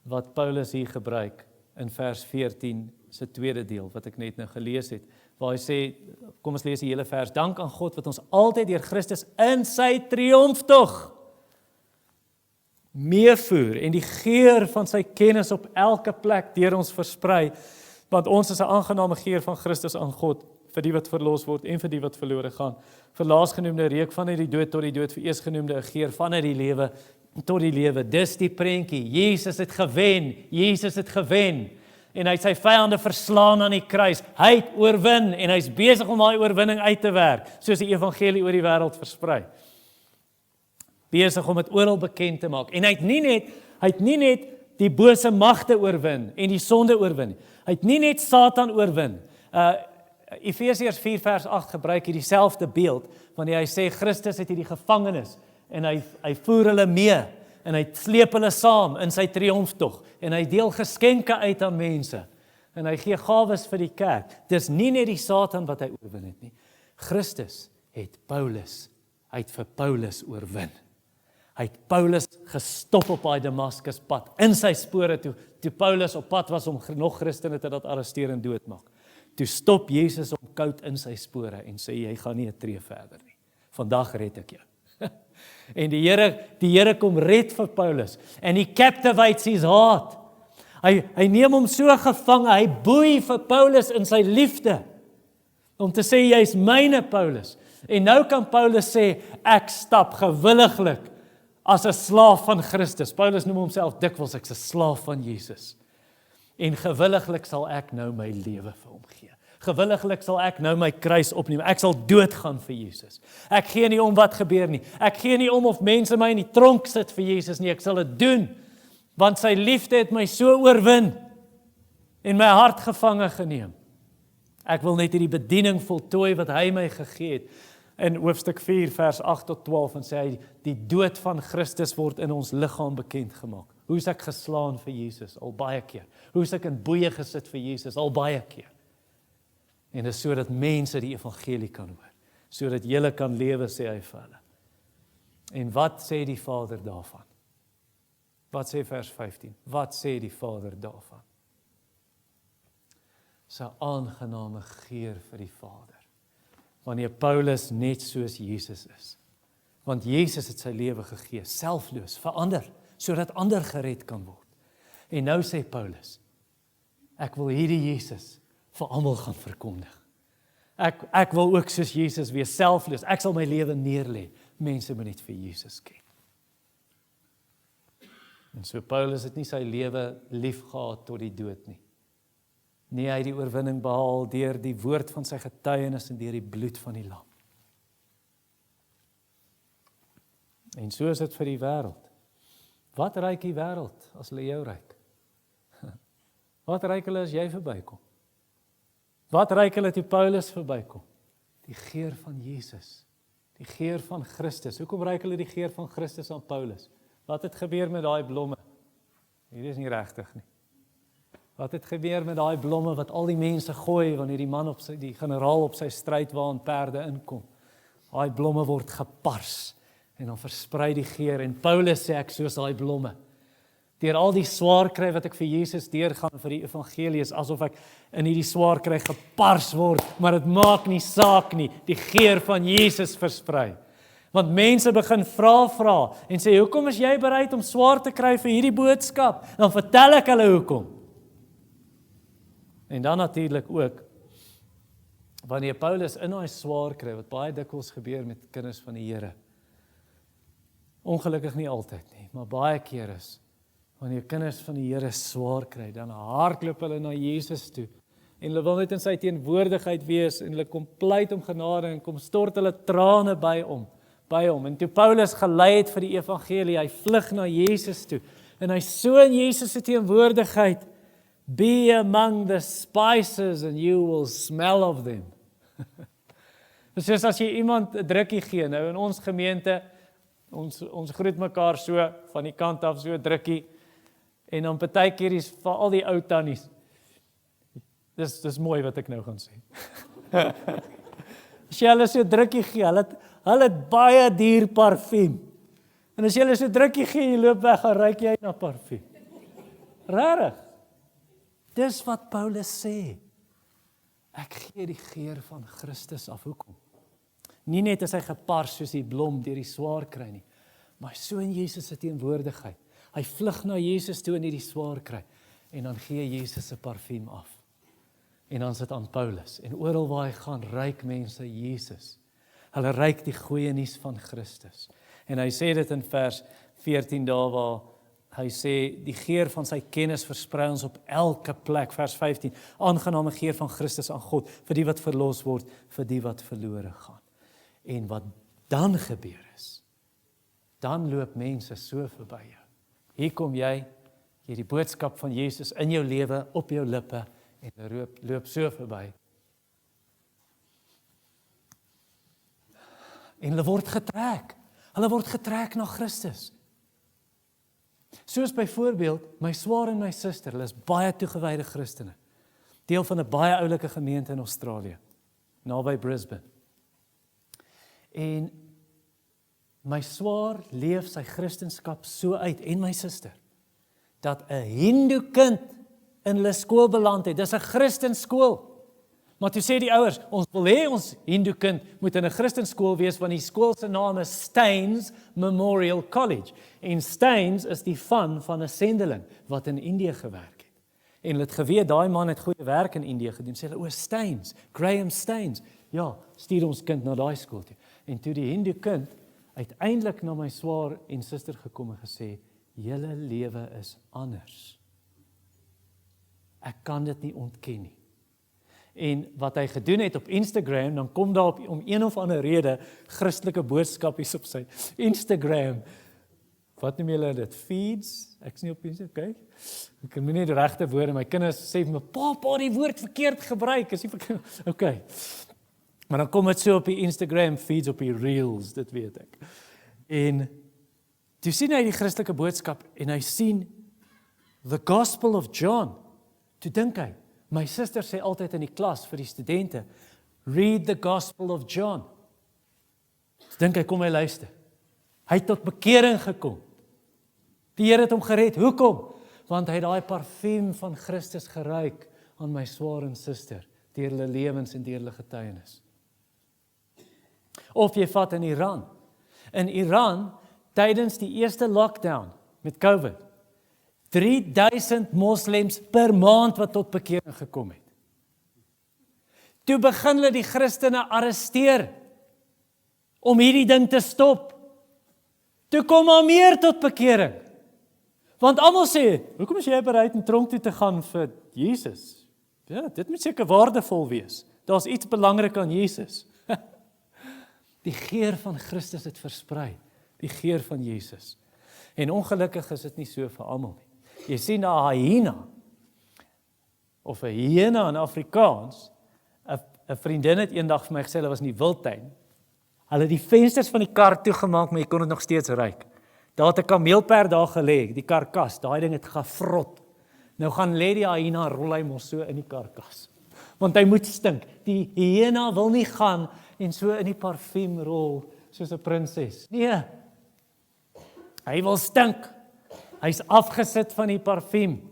wat Paulus hier gebruik in vers 14 se tweede deel, wat ek net nou gelees het, waar hy sê, kom ons lees die hele vers, dank aan God wat ons altyd deur Christus in sy triomftog meevoer, en die geur van sy kennis op elke plek deur ons versprei, want ons is 'n aangename geur van Christus aan God, vir die wat verlos word en vir die wat verlore gaan. Vir laasgenoemde reuk van uit die dood tot die dood, vir eersgenoemde 'n geur van uit die lewe tot die lewe. Dis die prentjie. Jesus het gewen, en hy het sy vyande verslaan aan die kruis. Hy het oorwin, en hy's besig om daai oorwinning uit te werk, soos die evangelie oor die wêreld versprei. besig om dit oral bekend te maak. En hy het nie net die bose magte oorwin en die sonde oorwin nie. Hy het nie net Satan oorwin. Efesiërs 4 vers 8 gebruik hier dieselfde beeld, wanneer hy sê Christus het hierdie gevangenes en hy voer hulle mee en hy sleep hulle saam in sy triomftog en hy deel geskenke uit aan mense en hy gee gawes vir die kerk. Dis nie net die Satan wat hy oorwin het nie. Christus het hy het vir Paulus oorwin. Hy het Paulus gestop op daai Damaskuspad in sy spore toe Paulus op pad was om nog Christene te laat arresteer en doodmaak. Toe stop Jesus hom koud in sy spore en sê jy gaan nie 'n tree verder nie. Vandag red ek jou. En die Here kom red vir Paulus and he captivates his heart. Hy neem hom so gevange, hy boei vir Paulus in sy liefde om te sê jy's myne Paulus. En nou kan Paulus sê ek stap gewilliglik as 'n slaaf van Christus. Paulus noem homself dikwels ek's 'n slaaf van Jesus. En gewilliglik sal ek nou my lewe vir hom gee. Gewilliglik sal ek nou my kruis opneem. Ek sal doodgaan vir Jesus. Ek gee nie om wat gebeur nie. Ek gee nie om of mense my in die tronk sit vir Jesus nie. Ek sal dit doen, want sy liefde het my so oorwin en my hart gevange geneem. Ek wil net hierdie bediening voltooi wat hy my gegee het. In hoofstuk 4 vers 8 tot 12 en sê hy, die dood van Christus word in ons liggaam bekend gemaak. Hoe is ek geslaan vir Jesus? Al baie keer. Hoe is ek in boeye gesit vir Jesus? Al baie keer. En dit is sodat mense die evangelie kan hoor. Sodat julle kan lewe, sê hy vir hulle. En wat sê die Vader daarvan? Wat sê vers 15? Wat sê die Vader daarvan? Sy aangename geur vir die Vader. Wanneer Paulus net soos Jesus is. Want Jesus het sy lewe gegee, selfloos, verander, sodat ander gered kan word. En nou sê Paulus, ek wil hierdie Jesus vir almal gaan verkondig. Ek wil ook soos Jesus wees, selfloos. Ek sal my lewe neerlê. Mense moet net vir Jesus ken. En so Paulus het nie sy lewe lief gehad tot die dood nie. Nee, hy het die oorwinning behaal deur die woord van sy getuienis en deur die bloed van die lam. En so is dit vir die wêreld. Wat ryk die wêreld as hulle jou ryk? Wat ryk hulle as jy verbykom? Wat ryk hulle toe Paulus verbykom? Die geur van Jesus, die geur van Christus. Hoekom ryk hulle die geur van Christus aan Paulus? Wat het gebeur met daai blomme? Hierdie is nie regtig nie. Wat het gebeur met daai blomme wat al die mense gooi wanneer die man die generaal op sy strydwaan perde inkom? Daai blomme word gepars en dan versprei die geur en Paulus sê ek soos daai blomme. Deur al die swaar kry wat ek vir Jesus deurgaan vir die evangelie is asof ek in hierdie swaar kry gepars word, maar dit maak nie saak nie, die geur van Jesus versprei. Want mense begin vra en sê hoekom is jy bereid om swaar te kry vir hierdie boodskap? Dan vertel ek hulle hoekom. En dan natuurlik ook, wanneer Paulus in daai swaar kry, wat baie dikwels gebeur met kinders van die Here. Ongelukkig nie altyd nie, maar baie keer is, wanneer kinders van die Here swaar kry, dan hardloop hulle na Jesus toe. En hulle wil net in sy teenwoordigheid wees, en hulle kom pleit om genade, en kom stort hulle trane by hom. En toe Paulus gelei het vir die evangelie, hy vlug na Jesus toe, en hy so in Jesus se teenwoordigheid, be among the spices and you will smell of them. Soos as jy iemand 'n drukkie gee, nou in ons gemeente, ons groet mekaar so, van die kant af so 'n drukkie, en dan partykeer is vir al die ou tannies, dis mooi wat ek nou gaan sê. As jy hulle so 'n drukkie gee, hulle het baie duur parfuum, en as jy hulle so 'n drukkie gee, en jy loop weg, dan ruik jy na parfuum. Rarig. Dis wat Paulus sê. Ek gee die geur van Christus af. Hoekom? Nie net is hy gepars soos die blom deur die swaar kry nie, maar so in Jesus se teenwoordigheid. Hy vlug na Jesus toe in hierdie swaar kry, en dan gee Jesus se parfuum af. En dan sit aan Paulus, en oral waar hy gaan, ruik mense Jesus. Hulle ruik die goeie nuus van Christus. En hy sê dit in vers 14 daar waar hy sê, die geur van sy kennis versprei ons op elke plek, vers 15, aangename geur van Christus aan God, vir die wat verlos word, vir die wat verlore gaan. En wat dan gebeur is, dan loop mense so verby jou. Hier kom jy die boodskap van Jesus in jou lewe, op jou lippe, en loop so verby. En hulle word getrek na Christus. Soos byvoorbeeld, my swaar en my suster, hulle is baie toegewyde Christene, deel van 'n baie oulike gemeente in Australië, naby Brisbane. En my swaar leef sy Christenskap so uit, en my suster, dat 'n Hindu kind in hulle skool beland het. Dis 'n Christenskool. Maar toe sê die ouers, ons wil hê ons Hindu kind moet in 'n Christenskool wees, want die skool se naam is Staines Memorial College. En Staines is die van 'n sendeling wat in Indië gewerk het. En hulle het geweet, daai man het goeie werk in Indië gedoen. Sê hulle, Staines, Graham Staines. Ja, stuur ons kind na daai skool toe. En toe die Hindu kind uiteindelik na my swaar en suster gekom en gesê, julle lewe is anders. Ek kan dit nie ontken nie. En wat hy gedoen het op Instagram, dan kom daar om een of ander rede Christelike boodskapies op sy Instagram. Wat noem julle dit? Feeds? Ek is nie op Instagram, kyk. Ek kan nie die regte woorde, my kinders sê vir my, pa die woord verkeerd gebruik, is nie verkeerd. Okay. Maar dan kom dit so op die Instagram feeds, op die reels, dit weet ek. En toe sien hy die Christelike boodskap, en hy sien The Gospel of John. Toe dink hy, my suster sê altyd in die klas vir die studente, read the Gospel of John. Toe dink hy, kom hy luister. Hy het tot bekering gekom. Die Here het hom gered. Hoekom? Want hy het daai parfuum van Christus geruik aan my swaar en suster, deur hulle lewens en deur hulle getuienis. Of jy vat in Iran. In Iran, tydens die eerste lockdown met COVID, 3000 moslems per maand wat tot bekering gekom het. Toe begin hulle die Christene arresteer om hierdie ding te stop. Toe kom maar meer tot bekering. Want almal sê, hoekom is jy bereid om tronk toe te gaan vir Jesus? Ja, dit moet seker waardevol wees. Daar's iets belangrik aan Jesus. Die geur van Christus het versprei, die geur van Jesus. En ongelukkig is dit nie so vir almal nie. Jy sien 'n hyena, of 'n hyena in Afrikaans, 'n vriendin het eendag vir my gesê, hulle was in die wildtuin, hulle het die vensters van die kar toegemaak, maar jy kon dit nog steeds ruik. Daar het 'n kameelperd daar gelê, die karkas, daai ding het gevrot. Nou gaan lê die hyena, rol hy mos so in die karkas, want hy moet stink. Die hyena wil nie gaan en so in die parfuum rol, soos 'n prinses. Nee, hy wil stink. Hy's afgesit van die parfuum.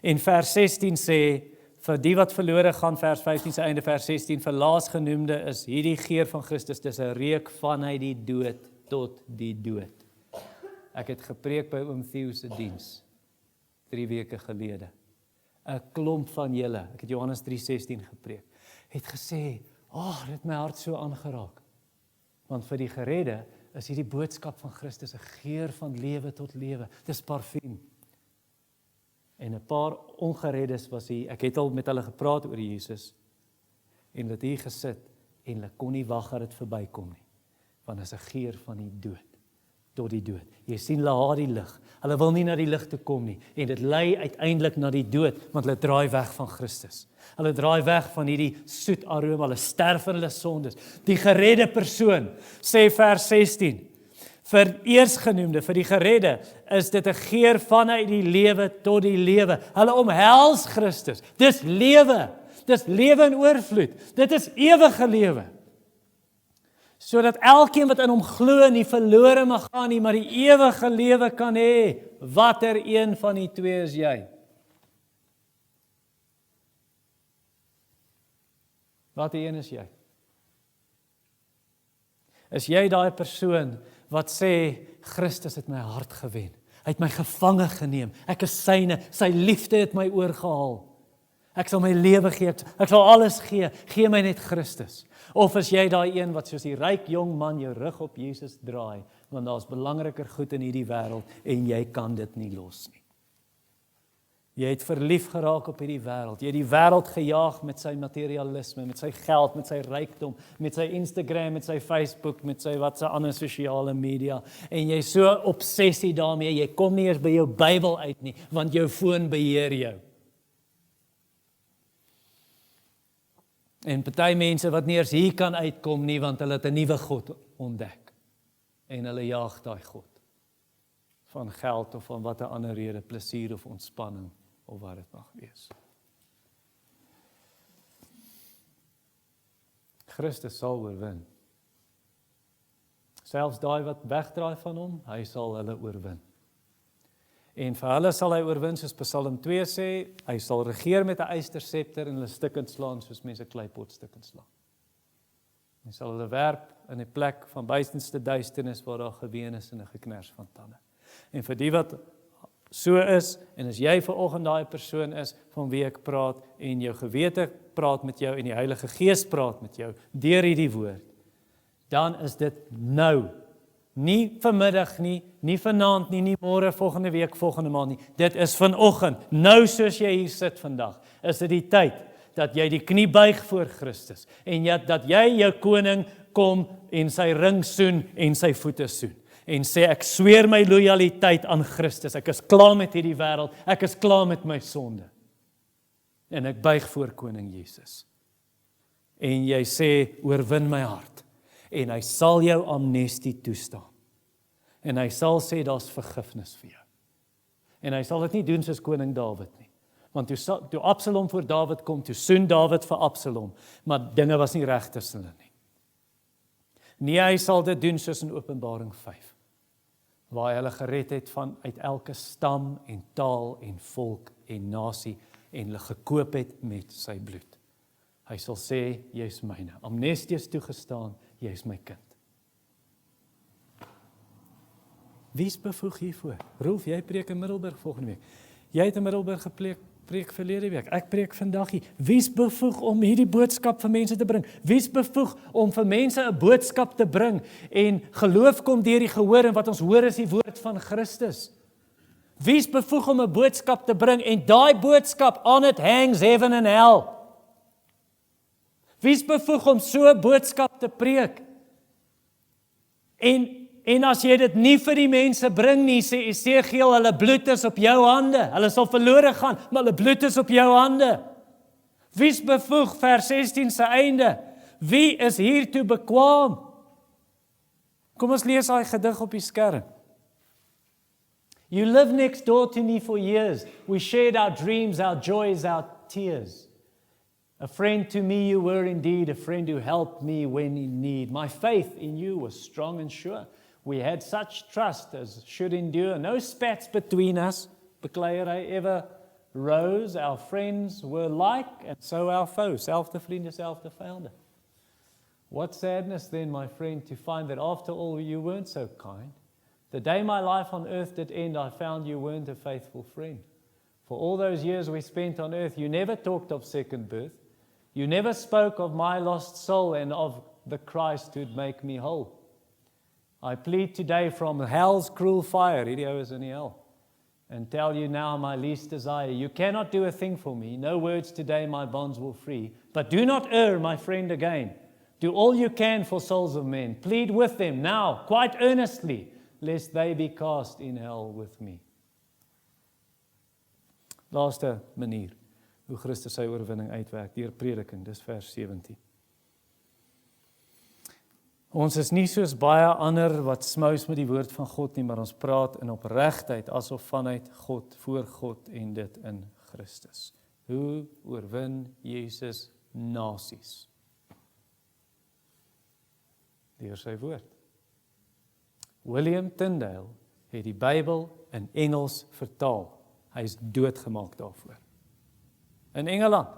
En vers 16 sê, vir die wat verlore gaan, vers 15 se einde, vers 16, vir laasgenoemde is hierdie geur van Christus, dis 'n reuk vanuit die dood tot die dood. Ek het gepreek by oom Theo se diens, 3 weke gelede. 'n Klomp van julle, ek het Johannes 3:16 gepreek, het gesê, dit het my hart so aangeraak. Want vir die geredde is hierdie boodskap van Christus 'n geur van lewe tot lewe. Dis parfuum. En 'n paar ongereddes was hier, ek het al met hulle gepraat oor Jesus, en hulle het hier gesit, en hulle kon nie wag dat dit verbykom nie, want dit is 'n geur van die dood tot die dood. Jy sien, hulle haat die lig. Hulle wil nie na die lig toe kom nie, en dit lei uiteindelik na die dood, want hulle draai weg van Christus. Hulle draai weg van hierdie soet aroma, hulle sterf in hulle sondes. Die geredde persoon, sê vers 16, vir eersgenoemde, vir die geredde, is dit 'n geur vanuit die lewe tot die lewe. Hulle omhels Christus. Dis lewe in oorvloed. Dit is ewige lewe. Sodat elkeen wat in hom glo nie verlore mag gaan nie, maar die ewige lewe kan hê. Watter een van die twee is jy? Watter een is jy? Is jy daai persoon wat sê, Christus het my hart gewen, hy het my gevange geneem, ek is syne, sy liefde het my oorgehaal, ek sal my lewe gee, ek sal alles gee my net Christus? Of is jy daai een wat soos die ryk jong man jou rug op Jesus draai, want daar's belangriker goed in hierdie wêreld en jy kan dit nie los nie. Jy het verlief geraak op hierdie wêreld. Jy het die wêreld gejaag met sy materialisme, met sy geld, met sy rykdom, met sy Instagram, met sy Facebook, met sy wat se ander sosiale media. En jy so obsessie daarmee, jy kom nie eers by jou Bybel uit nie, want jou foon beheer jou. En party mense wat nie eers hier kan uitkom nie, want hulle het 'n nuwe God ontdek. En hulle jaag daai God. Van geld of van watter ander rede, plesier of ontspanning, of wat dit mag wees. Christus sal oorwin. Selfs daai wat wegdraai van hom, hy sal hulle oorwin. En vir hulle sal hy oorwin, soos Psalm 2 sê, hy sal regeer met 'n ysterscepter en hulle stukkend slaan, soos mense 'n kleipot stukkend slaan. Hy sal hulle werp in 'n plek van buitenste duisternis, waar daar geween is en 'n geknars van tande. En vir die wat so is, en as jy vanoggend daai persoon is, van wie ek praat, en jou gewete praat met jou, en die Heilige Gees praat met jou, deur hierdie woord, dan is dit nou. Nie vanmiddag nie, nie vanaand nie, nie môre, volgende week, volgende maand nie. Dit is vanoggend, nou soos jy hier sit vandag, is dit die tyd, dat jy die knie buig voor Christus, en dat jy jou koning kom, en sy ring soen, en sy voete soen. En sê, ek sweer my lojaliteit aan Christus, ek is klaar met hierdie wêreld, ek is klaar met my sonde. En ek buig voor koning Jesus. En jy sê, oorwin my hart. En hy sal jou amnestie toestaan. En hy sal sê, daar's vergifnis vir jou. En hy sal dit nie doen soos koning Dawid nie. Want toe Absalom voor Dawid kom, toe soen Dawid vir Absalom, maar dinge was nie reg tussen hulle nie. Nee, hy sal dit doen soos in Openbaring 5. Waar hy hulle gered het uit elke stam en taal en volk en nasie en hulle gekoop het met sy bloed. Hy sal sê, jy is myne. Amnestie is toegestaan, jy is my kind. Wie is bevoeg hiervoor? Rolf, jy preek in Middelburg volgende week. Jy het in Middelburg preek verlede week. Ek preek vandag hier. Wie is bevoeg om hierdie boodskap vir mense te bring? Wie is bevoeg om vir mense 'n boodskap te bring? En geloof kom deur die gehoor, en wat ons hoor is die woord van Christus. Wie is bevoeg om 'n boodskap te bring, en daai boodskap, on it hangs heaven and hell. Wie is bevoeg om so 'n boodskap te preek? En as jy dit nie vir die mense bring nie, sê Esegiel, hulle bloed is op jou hande. Hulle sal verlore gaan, maar hulle bloed is op jou hande. Wie is bevoeg, vers 16 se einde? Wie is hiertoe bekwaam? Kom ons lees daai gedig op die skerm. You lived next door to me for years. We shared our dreams, our joys, our tears. A friend to me you were indeed, a friend who helped me when in need. My faith in you was strong and sure. We had such trust as should endure. No spats between us, beklei hy ever rose. Our friends were like, and so our foes. Selfde vriende, selfde vyande. What sadness then, my friend, to find that after all you weren't so kind. The day my life on earth did end, I found you weren't a faithful friend. For all those years we spent on earth, you never talked of second birth. You never spoke of my lost soul and of the Christ who'd make me whole. I plead today from hell's cruel fire, hierdie ou is in die hel, and tell you now my least desire. You cannot do a thing for me. No words today my bonds will free. But do not err, my friend, again. Do all you can for souls of men. Plead with them now, quite earnestly, lest they be cast in hell with me. Laaste manier hoe Christus sy oorwinning uitwerk, deur prediking, dis vers 17. Ons is nie soos baie ander wat smous met die woord van God nie, maar ons praat in opregtheid, asof vanuit God, voor God en dit in Christus. Hoe oorwin Jesus nasies? Deur sy woord. William Tyndale het die Bybel in Engels vertaal. Hy is doodgemaak daarvoor. In Engeland.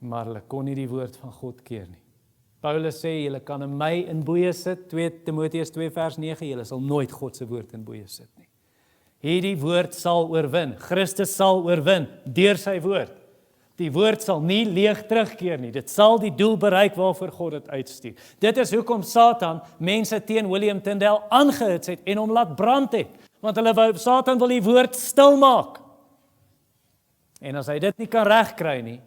Maar hulle kon nie die woord van God keer nie. Paulus sê, julle kan in my in boeye sit, 2 Timoteus 2 vers 9, julle sal nooit God se woord in boeye sit nie. Hierdie woord sal oorwin, Christus sal oorwin, deur sy woord. Die woord sal nie leeg terugkeer nie, dit sal die doel bereik waarvoor God dit uitstuur. Dit is hoekom Satan mense teen William Tyndale aangehits het en hom laat brand het. Want Satan wil die woord stil maak. En as hy dit nie kan regkry nie,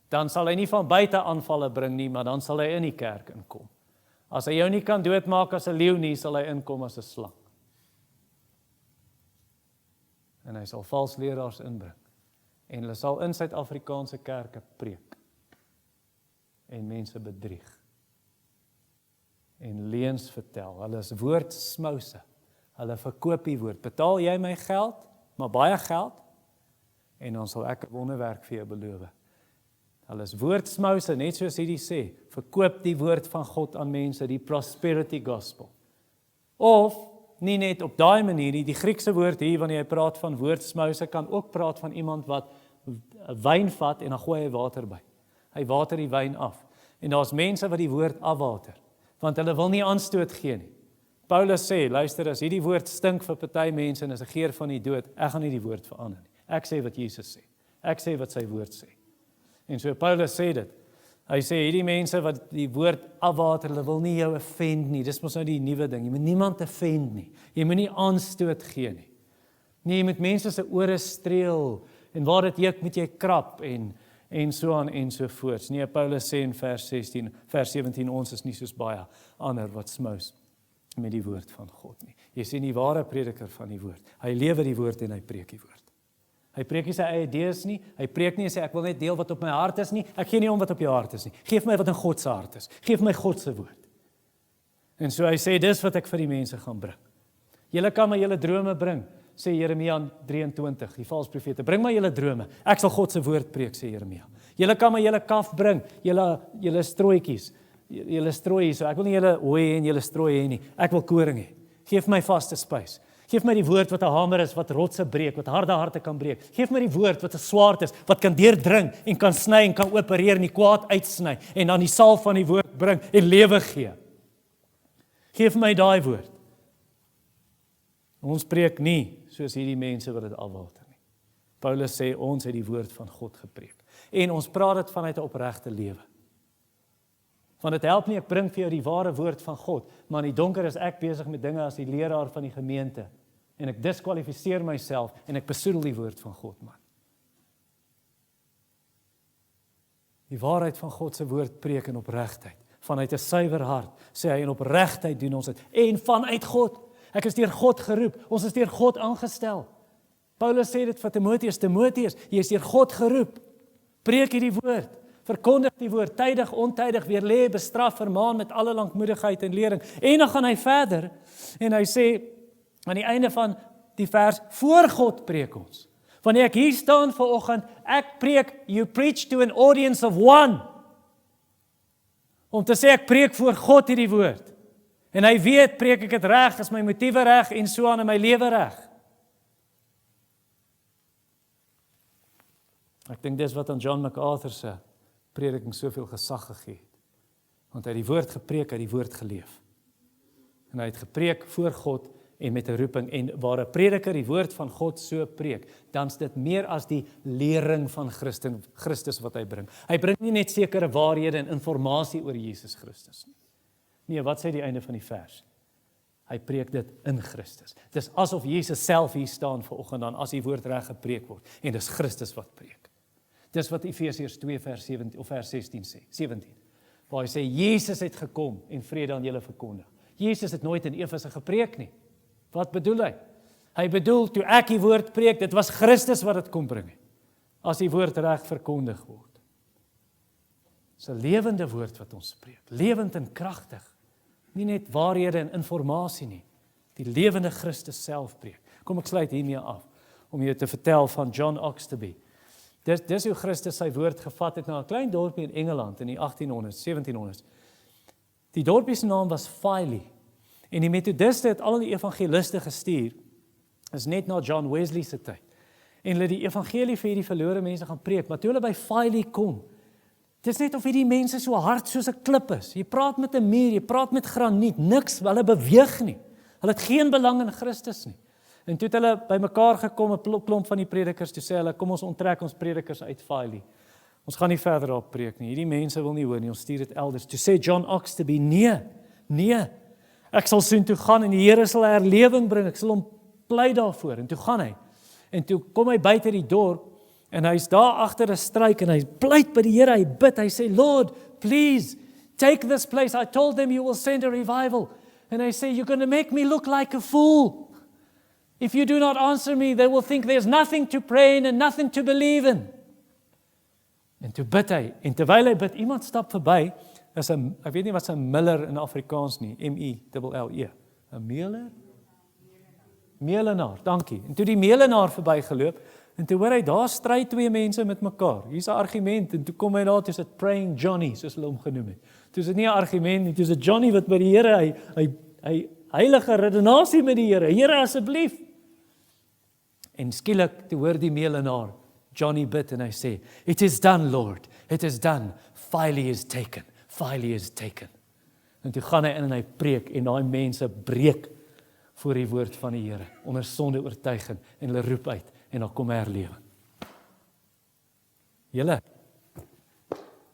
dan sal hy nie van buite aanvalle bring nie, maar dan sal hy in die kerk inkom. As hy jou nie kan doodmaak as 'n leeu nie, sal hy inkom as 'n slang. En hy sal vals leraars inbring. En hulle sal in Suid-Afrikaanse kerke preek. En mense bedrieg. En leuns vertel. Hulle is woordsmouse. Hulle verkoop die woord. Betaal jy my geld, maar baie geld, en dan sal ek 'n wonderwerk vir jou beloof. Hulle is woordsmouse, net soos hierdie sê, verkoop die woord van God aan mense, die prosperity gospel. Of, nie net op daai manier nie, die Griekse woord hier, wanneer jy praat van woordsmouse, kan ook praat van iemand wat wyn vat en dan gooi hy water by. Hy water die wyn af. En daar's mense wat die woord afwater, want hulle wil nie aanstoot gee nie. Paulus sê, luister, as hierdie woord stink vir party mense en is 'n geur van die dood, ek gaan nie die woord verander nie. Ek sê wat Jesus sê. Ek sê wat sy woord sê. En so Paulus sê dit. Hy sê, hierdie mense wat die woord afwater, hulle wil nie jou offend nie. Dis mos nou die nuwe ding. Jy moet niemand offend nie. Jy moet nie aanstoot gee nie. Nee, jy moet mense se ore streel, en waar dit juk moet jy krap, en so aan en so voorts. Nee, Paulus sê in vers 17, ons is nie soos baie ander wat smous met die woord van God nie. Jy sien die ware prediker van die woord. Hy lewer die woord en hy preek die woord. Hy preek nie sy eie idees nie, hy preek nie en sê ek wil net deel wat op my hart is nie, ek gee nie om wat op jou hart is nie. Geef my wat in God se hart is. Geef my God se woord. En so hy sê, dis wat ek vir die mense gaan bring. Julle kan my julle drome bring, sê Jeremia 23, die valse profete. Bring my julle drome. Ek sal God se woord preek, sê Jeremia. Julle kan my julle kaf bring, julle strooitjies. Julle strooi so. Ek wil nie julle hooi hê en julle strooi hê nie. Ek wil koring hê. Geef my vaste spys. Geef my die woord wat 'n hamer is, wat rotse breek, wat harde harte kan breek. Geef my die woord wat 'n swaard is, wat kan deurdring en kan sny en kan opereer en die kwaad uitsny en dan die salf van die woord bring en lewe gee. Geef my daai woord. Ons preek nie soos hierdie mense wat dit afwater nie. Paulus sê ons het die woord van God gepreek. En ons praat dit vanuit 'n opregte lewe. Want dit help nie, ek bring vir jou die ware woord van God, maar in die donker is ek besig met dinge as die leraar van die gemeente. En ek diskwalifiseer myself en ek besoedel die woord van God, man. Die waarheid van God se woord preek in opregtheid. Vanuit 'n suiwer hart, sê hy, in opregtheid doen ons dit. En vanuit God. Ek is deur God geroep. Ons is deur God aangestel. Paulus sê dit vir Timoteus. Timoteus, jy is deur God geroep. Preek hierdie woord. Verkondig die woord, tydig, ontydig, weerlê, bestraf, vermaan met alle lankmoedigheid en lering. En dan gaan hy verder en hy sê aan die einde van die vers, voor God preek ons. Wanneer ek hier staan vanoggend, ek preek, you preach to an audience of one. Om te sê ek preek voor God hierdie woord. En hy weet, preek ek dit reg, is my motiewe reg en so aan in my lewe reg. Ek dink dis wat aan John MacArthur se prediking soveel gesag gegee het. Want hy het die woord gepreek, hy het die woord geleef. En hy het gepreek voor God en met 'n roeping, en waar 'n prediker die woord van God so preek, dan is dit meer as die lering van Christus wat hy bring. Hy bring nie net sekere waarhede en inligting oor Jesus Christus nie. Nee, wat sê die einde van die vers? Hy preek dit in Christus. Dis asof Jesus self hier staan vanoggend dan as die woord reg gepreek word, en dis Christus wat preek. Dis wat Efesiërs 2 vers 17 of vers 16 sê, 17. Waar hy sê Jesus het gekom en vrede aan julle verkondig. Jesus het nooit in Efese gepreek nie. Wat bedoel hy? Hy bedoel toe ek die woord preek, dit was Christus wat dit kom bring. As die woord reg verkondig word. Dis 'n lewende woord wat ons spreek, lewend en kragtig. Nie net waarhede en inligting nie. Die lewende Christus self preek. Kom ek sluit hiermee af om jou te vertel van John Oxtoby. Dis hoe Christus sy woord gevat het na 'n klein dorpie in Engeland in die 1800s, 1700s. Die dorpie se naam was Filey. En die methodiste het al die evangeliste gestuur, is net na John Wesley se tyd. En hulle die evangelie vir hierdie verlore mense gaan preek, maar toe hulle by Filey kom, dis net of hierdie mense so hard soos 'n klip is. Jy praat met 'n muur, jy praat met graniet, niks, hulle beweeg nie. Hulle het geen belang in Christus nie. En toe het hulle by mekaar gekom, 'n klomp van die predikers, toe sê hulle, kom ons onttrek ons predikers uit Filey. Ons gaan nie verder daarop preek nie. Hierdie mense wil nie hoor nie, ons stuur dit elders. Toe sê John Oxtoby, nee, ek sal soontoe gaan en die Here sal 'n herlewing bring. Ek sal hom pleit daarvoor, en toe gaan hy, en toe kom hy buite die dorp, en hy's daar agter 'n struik, en hy pleit by die Here, hy bid, hy sê, Lord, please, take this place, I told them you will send a revival, and I say, you're going to make me look like a fool. If you do not answer me, they will think there's nothing to pray in and nothing to believe in. En toe bid hy, en terwyl hy bid, iemand stap verby, ek weet nie wat 'n miller in Afrikaans nie, M-I-L-L-E, 'n meler? Melenaar, dankie. En toe die melenaar verbygeloop, en toe hoor hy, daar stry twee mense met mekaar. Hier's 'n argument, en toe kom hy daar, toe is dit Praying Johnny, soos hulle hom genoem het. Toe is dit nie 'n argument nie, toe is dit Johnny wat by die Here, hy heilige redenasie met die Here, Here asseblief. En skielik, toe hoor die melenaar, Johnny bid, en hy sê, it is done, Lord, it is done, Philie is taken, Philie is taken. En toe gaan hy in en hy preek, en daai mense breek voor die woord van die Here, onder sonde oortuiging, en hulle roep uit, en dan kom herlewing. Julle,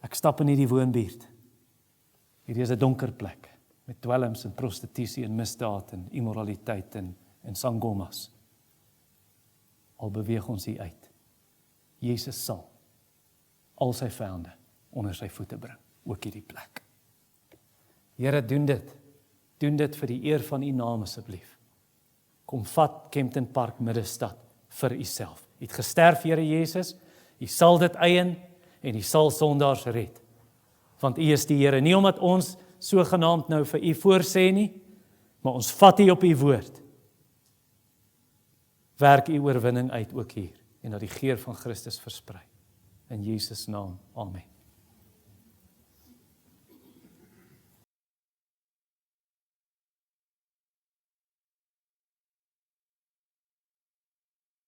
ek stap in hierdie woonbuurt. Hierdie is 'n donker plek, met dwelms en prostitusie en misdaad en immoraliteit en sangomas. Al beweeg ons hier uit. Jesus sal al sy vyande onder sy voete bring, ook hierdie plek. Here, doen dit vir die eer van u naam asseblief. Kom vat Kempton Park Middestad vir u self. U het gesterf, Here Jesus, u sal dit eien en u sal sondaars red. Want u is die Here, nie omdat ons sogenaamd nou vir u voorsê nie, maar ons vat u op u woord. Werk u oorwinning uit ook hier en dat die geur van Christus versprei. In Jesus naam, amen.